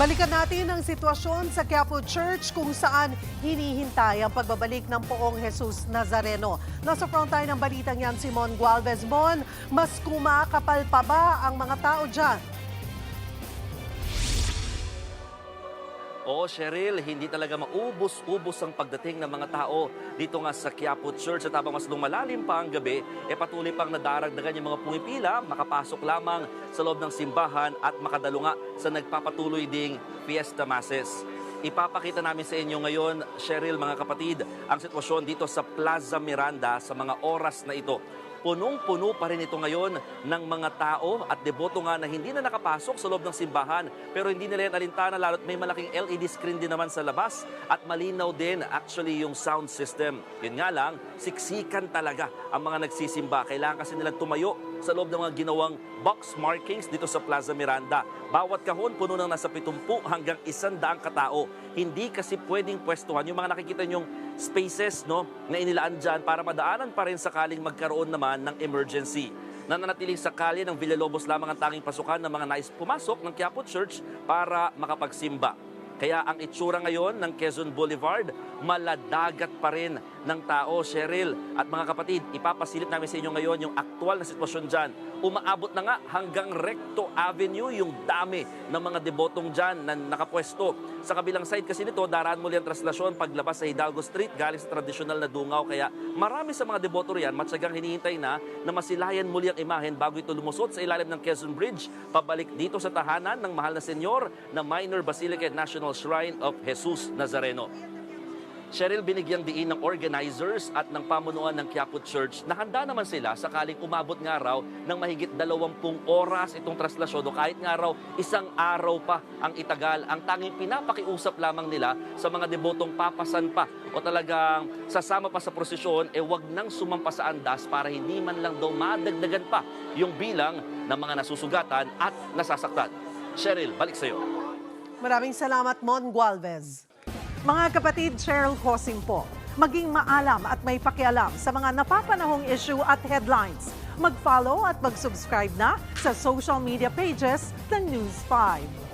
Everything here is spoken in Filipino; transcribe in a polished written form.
Balikan natin ang sitwasyon sa Quiapo Church kung saan hinihintay ang pagbabalik ng Poong Jesus Nazareno. Nasa front tayo ng balitang yan si Mon Gualvez. Mon, mas kumakapal pa ba ang mga tao dyan? Oo, Cheryl, hindi talaga maubos-ubos ang pagdating ng mga tao dito nga sa Quiapo Church. At habang mas lumalalim pa ang gabi, patuloy pang nadaragdagan yung mga pumipila, makapasok lamang sa loob ng simbahan at makadalo nga sa nagpapatuloy ding Fiesta Masses. Ipapakita namin sa inyo ngayon, Cheryl, mga kapatid, ang sitwasyon dito sa Plaza Miranda sa mga oras na ito. Punong-puno pa rin ito ngayon ng mga tao at deboto nga na hindi na nakapasok sa loob ng simbahan pero hindi nila yan alintana lalo't may malaking LED screen din naman sa labas at malinaw din actually yung sound system. Yun nga lang, siksikan talaga ang mga nagsisimba. Kailangan kasi nila tumayo sa loob ng mga ginawang box markings dito sa Plaza Miranda. Bawat kahon puno ng nasa 70 hanggang 100 katao. Hindi kasi pwedeng pwestuhan yung mga nakikita nyong spaces na inilaan dyan para madaanan pa rin sakaling magkaroon naman ng emergency. Nananatiling sakali ng Villalobos lamang ang tanging pasukan ng mga nais pumasok ng Quiapo Church para makapagsimba. Kaya ang itsura ngayon ng Quezon Boulevard, maladagat pa rin ng tao, Cheryl. At mga kapatid, ipapasilip namin sa inyo ngayon yung aktual na sitwasyon dyan. Umaabot na nga hanggang Recto Avenue yung dami ng mga debotong dyan na nakapwesto. Sa kabilang side kasi nito, daraan muli ang traslasyon paglabas sa Hidalgo Street galing sa tradisyonal na dungaw. Kaya marami sa mga deboto riyan matyagang hinihintay na masilayan muli ang imahen bago ito lumusot sa ilalim ng Quezon Bridge pabalik dito sa tahanan ng mahal na senyor na Minor Basilica at National Shrine of Jesus Nazareno. Cheryl, binigyang diin ng organizers at ng pamunuan ng Quiapo Church na handa naman sila sakaling umabot nga raw ng mahigit 20 oras itong traslasyon o kahit nga raw isang araw pa ang itagal. Ang tanging pinapakiusap lamang nila sa mga debotong papasan pa o talagang sasama pa sa prosesyon, wag nang sumampa sa andas para hindi man lang daw madagdagan pa yung bilang ng mga nasusugatan at nasasaktan. Cheryl, balik sa iyo. Maraming salamat, Mon Gualvez. Mga kapatid, Cheryl Cosing po. Maging maalam at may pakialam sa mga napapanahong issue at headlines. Mag-follow at mag-subscribe na sa social media pages ng News 5.